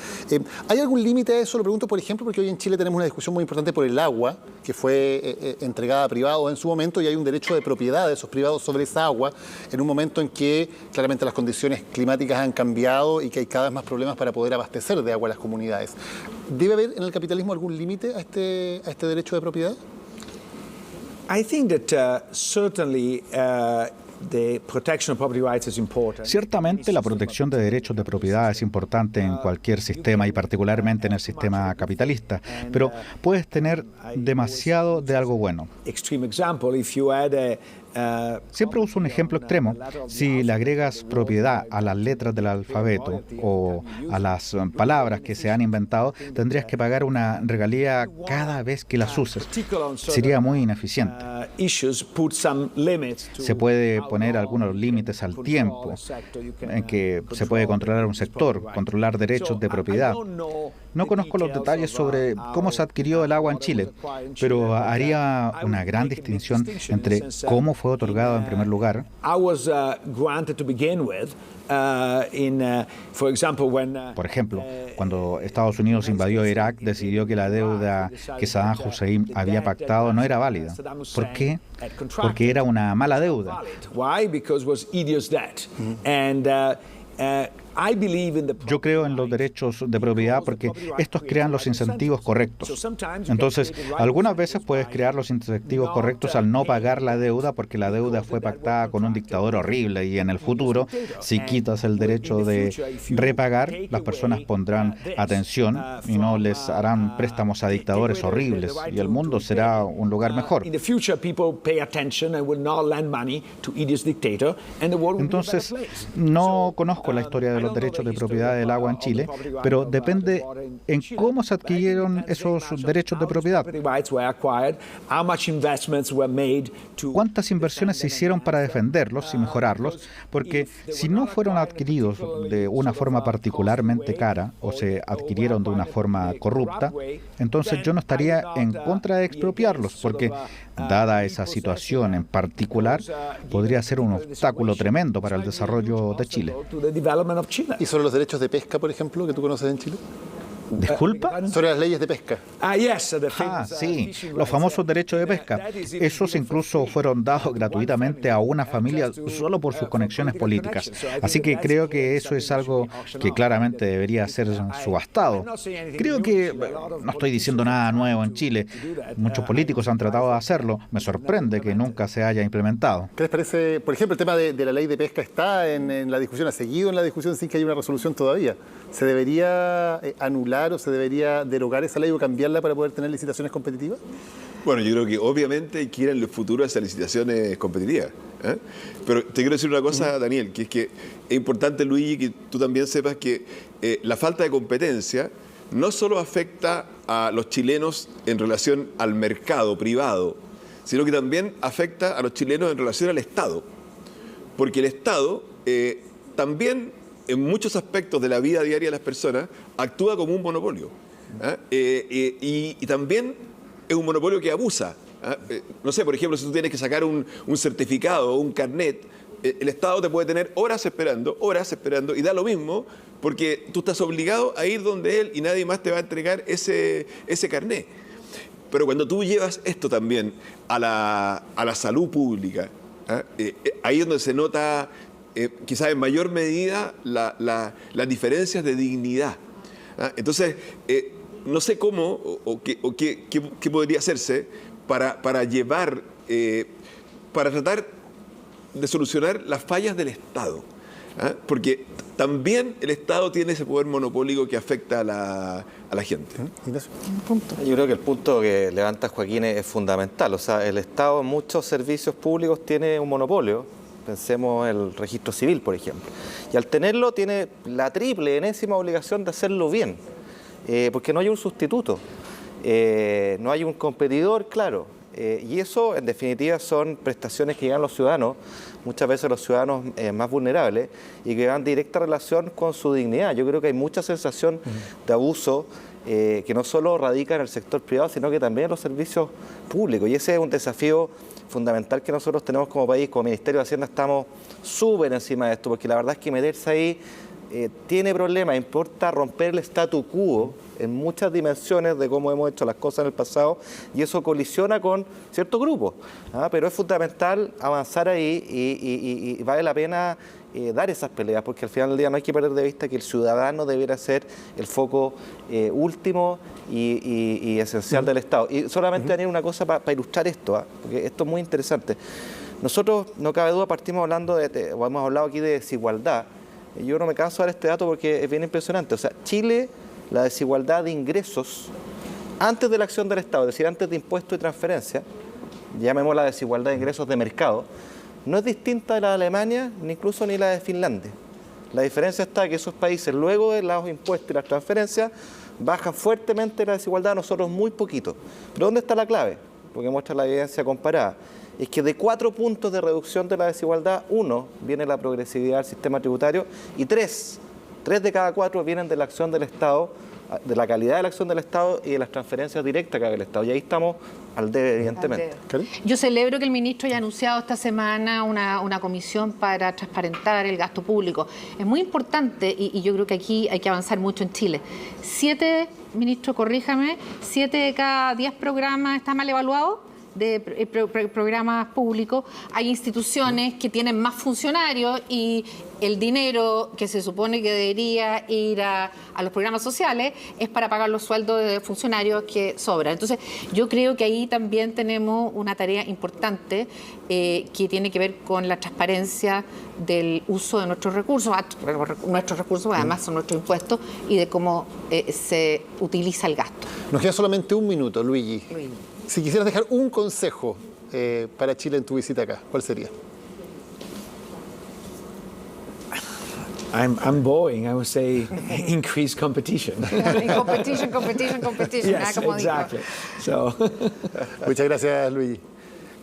Speaker 1: ¿Hay algún límite a eso? Lo pregunto, por ejemplo, porque hoy en Chile tenemos una discusión muy importante por el agua, que fue entregada a privados en su momento, y hay un derecho de propiedad de esos privados sobre esa agua, en un momento en que claramente las condiciones climáticas han cambiado y que hay cada vez más problemas para poder abastecer de agua a las comunidades. ¿Debe haber en el capitalismo algún límite a este derecho de propiedad?
Speaker 10: I think that certainly the protection of property rights is important.
Speaker 3: Ciertamente la protección de derechos de propiedad es importante en cualquier sistema y particularmente en el sistema capitalista, pero puedes tener demasiado de algo bueno.
Speaker 10: Extreme example, if you add
Speaker 3: Siempre uso un ejemplo extremo. Si le agregas propiedad a las letras del alfabeto o a las palabras que se han inventado, tendrías que pagar una regalía cada vez que las uses. Sería muy ineficiente. Se puede poner algunos límites al tiempo en que se puede controlar un sector, controlar derechos de propiedad. No conozco los detalles sobre cómo se adquirió el agua en Chile, pero haría una gran distinción entre cómo fue otorgado en primer lugar. Por ejemplo, cuando Estados Unidos invadió Irak, decidió que la deuda que Saddam Hussein había pactado no era válida. ¿Por qué? Porque era una mala deuda. Yo creo en los derechos de propiedad porque estos crean los incentivos correctos. Entonces, algunas veces puedes crear los incentivos correctos al no pagar la deuda porque la deuda fue pactada con un dictador horrible y en el futuro, si quitas el derecho de repagar, las personas pondrán atención y no les harán préstamos a dictadores horribles y el mundo será un lugar mejor. Entonces, no conozco la historia de los derechos de propiedad del agua en Chile, pero depende en cómo se adquirieron esos derechos de propiedad. ¿Cuántas inversiones se hicieron para defenderlos y mejorarlos? Porque si no fueron adquiridos de una forma particularmente cara o se adquirieron de una forma corrupta, entonces yo no estaría en contra de expropiarlos, porque dada esa situación en particular, podría ser un obstáculo tremendo para el desarrollo de Chile.
Speaker 1: ¿Y sobre los derechos de pesca, por ejemplo, que tú conoces en Chile?
Speaker 3: ¿Disculpa?
Speaker 1: Sobre las leyes de pesca.
Speaker 3: Sí, los famosos derechos de pesca. Esos incluso fueron dados gratuitamente a una familia solo por sus conexiones políticas. Así que creo que eso es algo que claramente debería ser subastado. Creo que no estoy diciendo nada nuevo en Chile. Muchos políticos han tratado de hacerlo. Me sorprende que nunca se haya implementado.
Speaker 1: ¿Qué les parece? Por ejemplo, el tema de la ley de pesca está en la discusión, ha seguido en la discusión sin que haya una resolución todavía. ¿Se debería anular o se debería derogar esa ley o cambiarla para poder tener licitaciones competitivas?
Speaker 2: Bueno, yo creo que obviamente hay que ir en el futuro hacia licitaciones competitivas. Pero te quiero decir una cosa, Daniel, que es que es importante, Luigi, que tú también sepas que la falta de competencia no solo afecta a los chilenos en relación al mercado privado, sino que también afecta a los chilenos en relación al Estado. Porque el Estado también, en muchos aspectos de la vida diaria de las personas, actúa como un monopolio. Y también es un monopolio que abusa. No sé, por ejemplo, si tú tienes que sacar un certificado o un carnet el Estado te puede tener horas esperando, y da lo mismo, porque tú estás obligado a ir donde él y nadie más te va a entregar ese carné. Pero cuando tú llevas esto también a la salud pública, ahí es donde se nota quizás en mayor medida las diferencias de dignidad. Entonces, no sé cómo o qué podría hacerse para llevar, para tratar de solucionar las fallas del Estado. Porque también el Estado tiene ese poder monopólico que afecta a la gente.
Speaker 11: Yo creo que el punto que levanta Joaquín es fundamental. O sea, el Estado en muchos servicios públicos tiene un monopolio. Pensemos en el registro civil, por ejemplo. Y al tenerlo tiene la triple, enésima obligación de hacerlo bien. Porque no hay un sustituto. No hay un competidor, claro. Y eso, en definitiva, son prestaciones que llegan a los ciudadanos, muchas veces los ciudadanos más vulnerables, y que van en directa relación con su dignidad. Yo creo que hay mucha sensación de abuso que no solo radica en el sector privado, sino que también en los servicios públicos. Y ese es un desafío fundamental que nosotros tenemos como país. Como Ministerio de Hacienda estamos súper encima de esto, porque la verdad es que meterse ahí tiene problemas. Importa romper el statu quo en muchas dimensiones de cómo hemos hecho las cosas en el pasado, y eso colisiona con ciertos grupos. Pero es fundamental avanzar ahí y vale la pena dar esas peleas, porque al final del día no hay que perder de vista que el ciudadano debiera ser el foco último y esencial del Estado. Y solamente añadir una cosa para ilustrar esto, porque esto es muy interesante. Nosotros, no cabe duda, partimos hablando o hemos hablado aquí de desigualdad. Yo no me canso de dar este dato porque es bien impresionante. O sea, Chile, la desigualdad de ingresos antes de la acción del Estado, es decir, antes de impuestos y transferencias, llamémosla la desigualdad de ingresos de mercado, no es distinta de la de Alemania, ni incluso ni la de Finlandia. La diferencia está que esos países, luego de los impuestos y las transferencias, bajan fuertemente la desigualdad, nosotros muy poquito. Pero ¿dónde está la clave? Porque muestra la evidencia comparada. Es que de 4 puntos de reducción de la desigualdad, 1 viene la progresividad del sistema tributario y 3 de cada 4 vienen de la acción del Estado, de la calidad de la acción del Estado y de las transferencias directas que haga el Estado. Y ahí estamos al debe, evidentemente.
Speaker 4: Yo celebro que el ministro haya anunciado esta semana una comisión para transparentar el gasto público. Es muy importante y yo creo que aquí hay que avanzar mucho en Chile. 7, ministro, corríjame, 7 de cada 10 programas están mal evaluados de programas públicos. Hay instituciones que tienen más funcionarios y el dinero que se supone que debería ir a los programas sociales es para pagar los sueldos de funcionarios que sobran. Entonces, yo creo que ahí también tenemos una tarea importante que tiene que ver con la transparencia del uso de nuestros recursos. Nuestros recursos además son nuestros impuestos y de cómo se utiliza el gasto.
Speaker 1: Nos queda solamente un minuto, Luigi. Si quisieras dejar un consejo para Chile en tu visita acá, ¿cuál sería?
Speaker 10: I'm boring. I would say increase competition.
Speaker 4: competition.
Speaker 10: Yes, exactly. So.
Speaker 1: Muchas gracias, Luigi.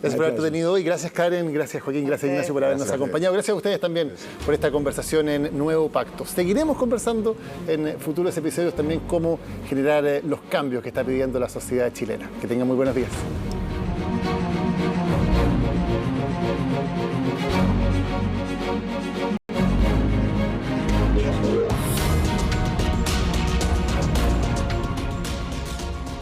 Speaker 1: Gracias por haberte tenido hoy. Gracias, Karen. Gracias, Joaquín. Gracias, Ignacio, por habernos acompañado. Gracias a ustedes también por esta conversación en Nuevo Pacto. Seguiremos conversando en futuros episodios también cómo generar los cambios que está pidiendo la sociedad chilena. Que tengan muy buenos días.